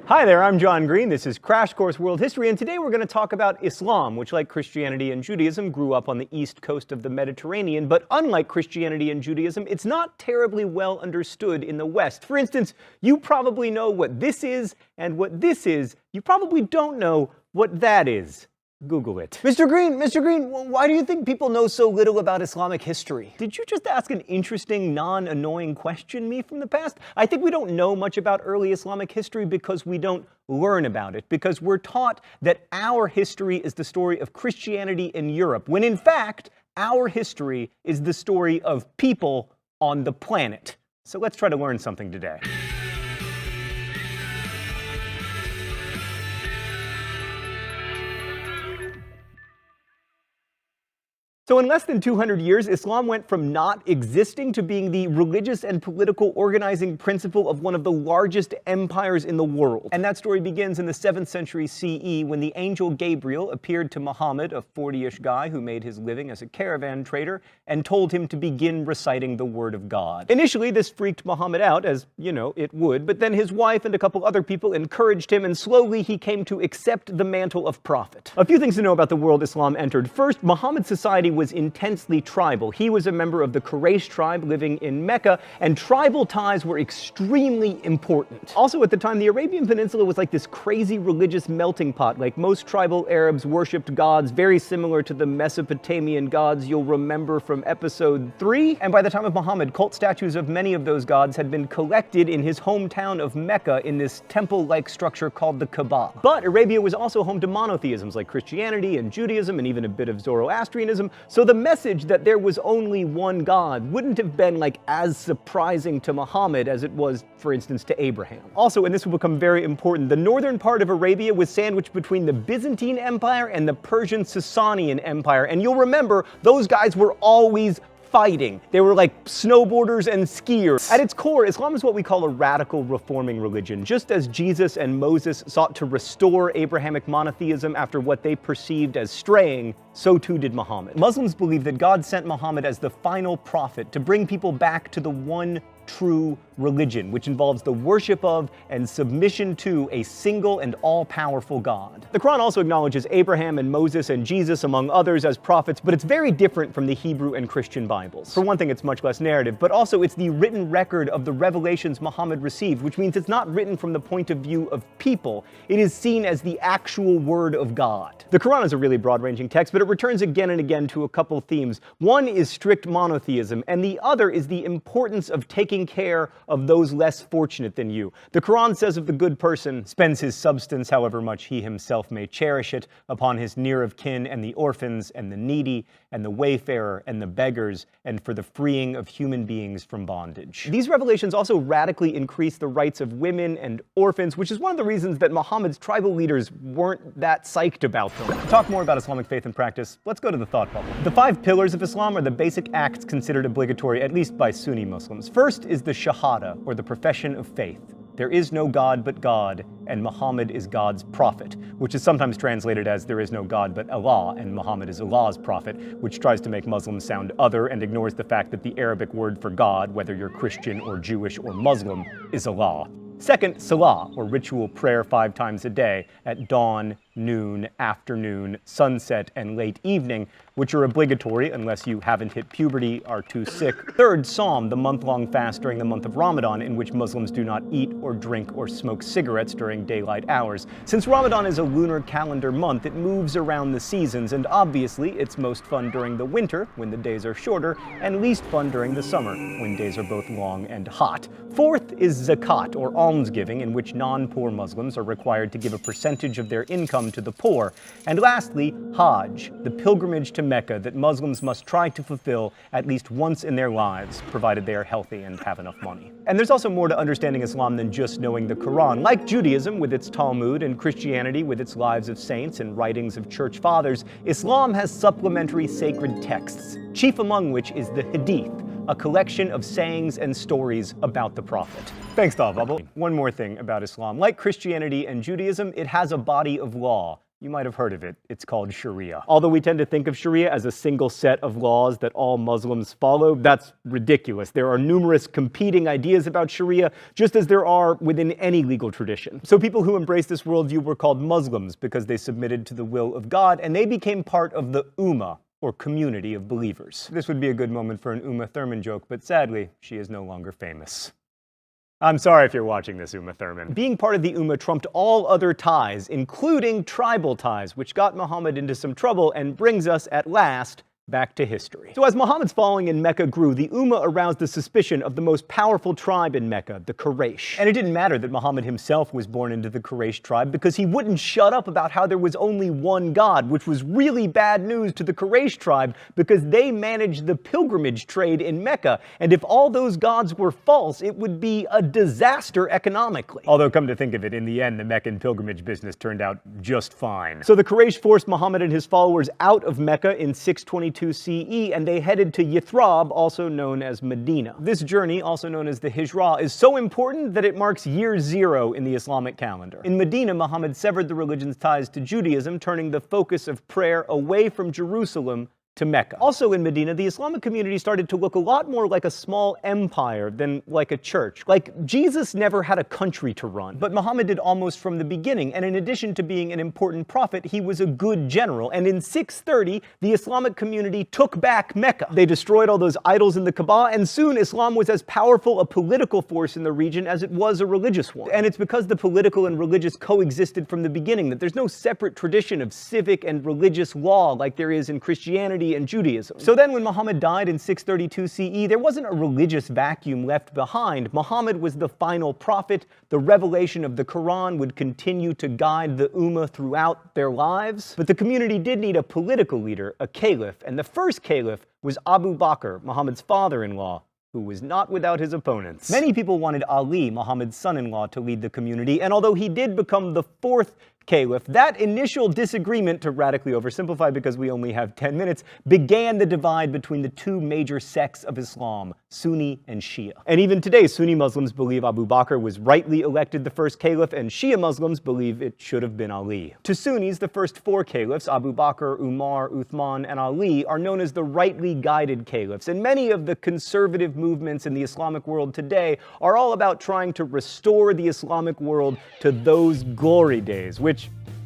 Hi there, I'm John Green. This is Crash Course World History, and today we're going to talk about Islam, which, like Christianity and Judaism, grew up on the east coast of the Mediterranean. But unlike Christianity and Judaism, it's not terribly well understood in the West. For instance, you probably know what this is and what this is. You probably don't know what that is. Google it. Mr. Green, why do you think people know so little about Islamic history? Did you just ask an interesting, non-annoying question me from the past? I think we don't know much about early Islamic history because we don't learn about it, because we're taught that our history is the story of Christianity in Europe, when in fact, our history is the story of people on the planet. So let's try to learn something today. So in less than 200 years, Islam went from not existing to being the religious and political organizing principle of one of the largest empires in the world. And that story begins in the 7th century CE when the angel Gabriel appeared to Muhammad, a 40-ish guy who made his living as a caravan trader, and told him to begin reciting the word of God. Initially, this freaked Muhammad out, as, you know, it would, but then his wife and a couple other people encouraged him, and slowly he came to accept the mantle of prophet. A few things to know about the world Islam entered. First, Muhammad's society was intensely tribal. He was a member of the Quraysh tribe living in Mecca, and tribal ties were extremely important. Also at the time, the Arabian Peninsula was like this crazy religious melting pot. Like most tribal Arabs worshipped gods very similar to the Mesopotamian gods you'll remember from episode 3. And by the time of Muhammad, cult statues of many of those gods had been collected in his hometown of Mecca in this temple-like structure called the Kaaba. But Arabia was also home to monotheisms like Christianity and Judaism and even a bit of Zoroastrianism, so the message that there was only one God wouldn't have been like as surprising to Muhammad as it was, for instance, to Abraham. Also, and this will become very important, the northern part of Arabia was sandwiched between the Byzantine Empire and the Persian Sasanian Empire, and you'll remember those guys were always fighting. They were like snowboarders and skiers. At its core, Islam is what we call a radical reforming religion. Just as Jesus and Moses sought to restore Abrahamic monotheism after what they perceived as straying, so too did Muhammad. Muslims believe that God sent Muhammad as the final prophet to bring people back to the one true religion, which involves the worship of and submission to a single and all-powerful God. The Quran also acknowledges Abraham and Moses and Jesus, among others, as prophets, but it's very different from the Hebrew and Christian Bibles. For one thing, it's much less narrative, but also it's the written record of the revelations Muhammad received, which means it's not written from the point of view of people. It is seen as the actual word of God. The Quran is a really broad-ranging text, but it returns again and again to a couple themes. One is strict monotheism, and the other is the importance of taking care of those less fortunate than you. The Quran says of the good person, spends his substance, however much he himself may cherish it, upon his near of kin and the orphans and the needy and the wayfarer and the beggars, and for the freeing of human beings from bondage. These revelations also radically increase the rights of women and orphans, which is one of the reasons that Muhammad's tribal leaders weren't that psyched about them. To talk more about Islamic faith and practice, let's go to the thought bubble. The 5 pillars of Islam are the basic acts considered obligatory, at least by Sunni Muslims. First is the Shahada, or the profession of faith. There is no God but God, and Muhammad is God's prophet, which is sometimes translated as there is no God but Allah, and Muhammad is Allah's prophet, which tries to make Muslims sound other and ignores the fact that the Arabic word for God, whether you're Christian or Jewish or Muslim, is Allah. Second, Salah, or ritual prayer 5 times a day, at dawn, noon, afternoon, sunset, and late evening, which are obligatory unless you haven't hit puberty, are too sick. Third, Psalm, the month-long fast during the month of Ramadan, in which Muslims do not eat or drink or smoke cigarettes during daylight hours. Since Ramadan is a lunar calendar month, it moves around the seasons, and obviously it's most fun during the winter, when the days are shorter, and least fun during the summer, when days are both long and hot. Fourth is Zakat, or almsgiving, in which non-poor Muslims are required to give a percentage of their income to the poor. And lastly, Hajj, the pilgrimage to Mecca that Muslims must try to fulfill at least once in their lives, provided they are healthy and have enough money. And there's also more to understanding Islam than just knowing the Quran. Like Judaism with its Talmud and Christianity with its lives of saints and writings of church fathers, Islam has supplementary sacred texts, chief among which is the Hadith, a collection of sayings and stories about the Prophet. Thanks, Thought Bubble. One more thing about Islam. Like Christianity and Judaism, it has a body of law, You might have heard of it. It's called Sharia. Although we tend to think of Sharia as a single set of laws that all Muslims follow, that's ridiculous. There are numerous competing ideas about Sharia, just as there are within any legal tradition. So people who embraced this worldview were called Muslims because they submitted to the will of God, and they became part of the Umma, or community of believers. This would be a good moment for an Uma Thurman joke, but sadly, she is no longer famous. I'm sorry if you're watching this, Uma Thurman. Being part of the Umma trumped all other ties, including tribal ties, which got Muhammad into some trouble and brings us, at last, back to history. So as Muhammad's following in Mecca grew, the Umma aroused the suspicion of the most powerful tribe in Mecca, the Quraysh. And it didn't matter that Muhammad himself was born into the Quraysh tribe, because he wouldn't shut up about how there was only one God, which was really bad news to the Quraysh tribe, because they managed the pilgrimage trade in Mecca, and if all those gods were false, it would be a disaster economically. Although, come to think of it, in the end, the Meccan pilgrimage business turned out just fine. So the Quraysh forced Muhammad and his followers out of Mecca in 622 CE, and they headed to Yathrib, also known as Medina. This journey, also known as the Hijra, is so important that it marks year zero in the Islamic calendar. In Medina, Muhammad severed the religion's ties to Judaism, turning the focus of prayer away from Jerusalem to Mecca. Also in Medina, the Islamic community started to look a lot more like a small empire than like a church. Like, Jesus never had a country to run, but Muhammad did almost from the beginning, and in addition to being an important prophet, he was a good general, and in 630, the Islamic community took back Mecca. They destroyed all those idols in the Kaaba, and soon Islam was as powerful a political force in the region as it was a religious one. And it's because the political and religious coexisted from the beginning that there's no separate tradition of civic and religious law like there is in Christianity and Judaism. So then when Muhammad died in 632 CE, there wasn't a religious vacuum left behind. Muhammad was the final prophet. The revelation of the Quran would continue to guide the Ummah throughout their lives. But the community did need a political leader, a caliph, and the first caliph was Abu Bakr, Muhammad's father-in-law, who was not without his opponents. Many people wanted Ali, Muhammad's son-in-law, to lead the community, and although he did become the fourth caliph, that initial disagreement, to radically oversimplify because we only have 10 minutes, began the divide between the two major sects of Islam, Sunni and Shia. And even today, Sunni Muslims believe Abu Bakr was rightly elected the first caliph, and Shia Muslims believe it should have been Ali. To Sunnis, the first four caliphs, Abu Bakr, Umar, Uthman, and Ali, are known as the Rightly Guided Caliphs, and many of the conservative movements in the Islamic world today are all about trying to restore the Islamic world to those glory days, which,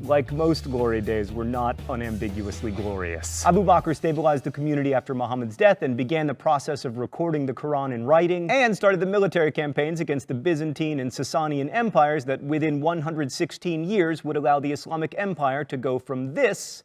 like most glory days, were not unambiguously glorious. Abu Bakr stabilized the community after Muhammad's death and began the process of recording the Quran in writing, and started the military campaigns against the Byzantine and Sasanian empires that within 116 years would allow the Islamic Empire to go from this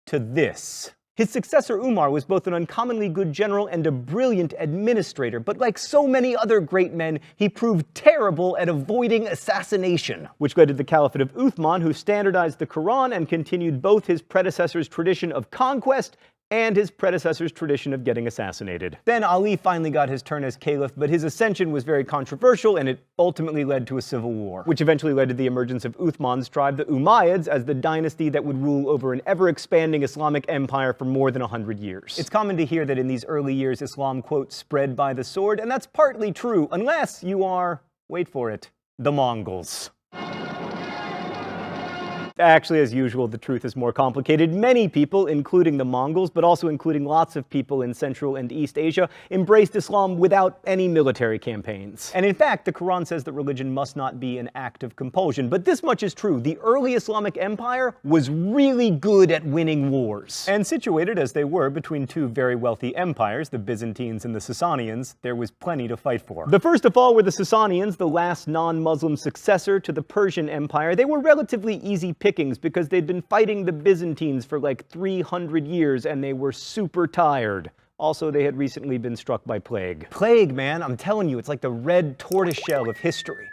to this. His successor Umar was both an uncommonly good general and a brilliant administrator, but like so many other great men, he proved terrible at avoiding assassination, which led to the Caliphate of Uthman, who standardized the Quran and continued both his predecessor's tradition of conquest and his predecessor's tradition of getting assassinated. Then Ali finally got his turn as caliph, but his ascension was very controversial, and it ultimately led to a civil war, which eventually led to the emergence of Uthman's tribe, the Umayyads, as the dynasty that would rule over an ever-expanding Islamic empire for more than 100 years. It's common to hear that in these early years Islam, quote, spread by the sword, and that's partly true, unless you are, wait for it, the Mongols. Actually, as usual, the truth is more complicated. Many people, including the Mongols, but also including lots of people in Central and East Asia, embraced Islam without any military campaigns. And in fact, the Quran says that religion must not be an act of compulsion. But this much is true. The early Islamic empire was really good at winning wars. And situated as they were between two very wealthy empires, the Byzantines and the Sasanians, there was plenty to fight for. The first of all were the Sasanians, the last non-Muslim successor to the Persian Empire. They were relatively easy pickings because they'd been fighting the Byzantines for like 300 years and they were super tired. Also, they had recently been struck by plague. Plague, man, I'm telling you, it's like the red tortoiseshell of history.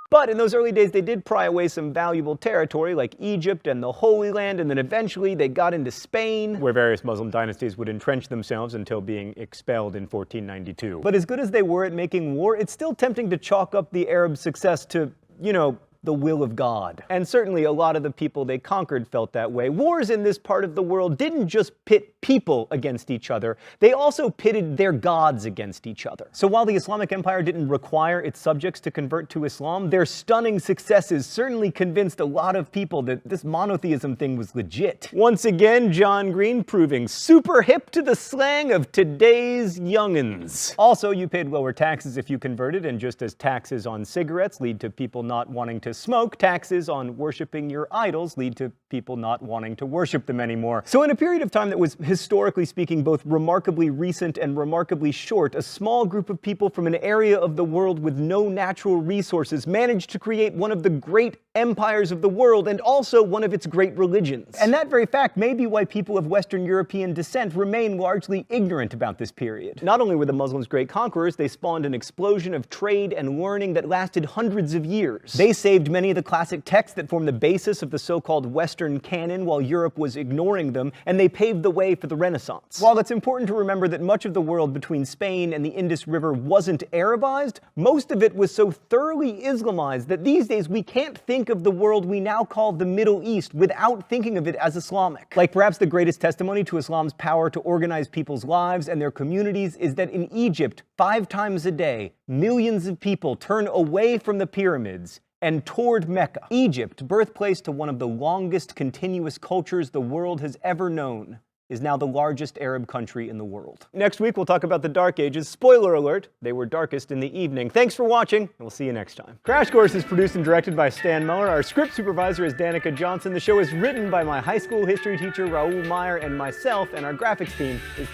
But in those early days, they did pry away some valuable territory like Egypt and the Holy Land, and then eventually they got into Spain, where various Muslim dynasties would entrench themselves until being expelled in 1492. But as good as they were at making war, it's still tempting to chalk up the Arab success to, you know, the will of God. And certainly a lot of the people they conquered felt that way. Wars in this part of the world didn't just pit people against each other, they also pitted their gods against each other. So while the Islamic Empire didn't require its subjects to convert to Islam, their stunning successes certainly convinced a lot of people that this monotheism thing was legit. Once again, John Green proving super hip to the slang of today's young'uns. Also, you paid lower taxes if you converted, and just as taxes on cigarettes lead to people not wanting to smoke, taxes on worshiping your idols lead to people not wanting to worship them anymore. So in a period of time that was, historically speaking, both remarkably recent and remarkably short, a small group of people from an area of the world with no natural resources managed to create one of the great empires of the world and also one of its great religions. And that very fact may be why people of Western European descent remain largely ignorant about this period. Not only were the Muslims great conquerors, they spawned an explosion of trade and learning that lasted hundreds of years. They saved many of the classic texts that form the basis of the so-called Western canon while Europe was ignoring them, and they paved the way for the Renaissance. While it's important to remember that much of the world between Spain and the Indus River wasn't Arabized, most of it was so thoroughly Islamized that these days we can't think of the world we now call the Middle East without thinking of it as Islamic. Like perhaps the greatest testimony to Islam's power to organize people's lives and their communities is that in Egypt, 5 times a day, millions of people turn away from the pyramids and toward Mecca. Egypt, birthplace to one of the longest continuous cultures the world has ever known, is now the largest Arab country in the world. Next week, we'll talk about the Dark Ages. Spoiler alert, they were darkest in the evening. Thanks for watching, and we'll see you next time. Crash Course is produced and directed by Stan Muller. Our script supervisor is Danica Johnson. The show is written by my high school history teacher, Raoul Meyer, and myself, and our graphics team is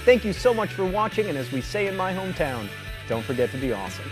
Thank you so much for watching, and as we say in my hometown, don't forget to be awesome.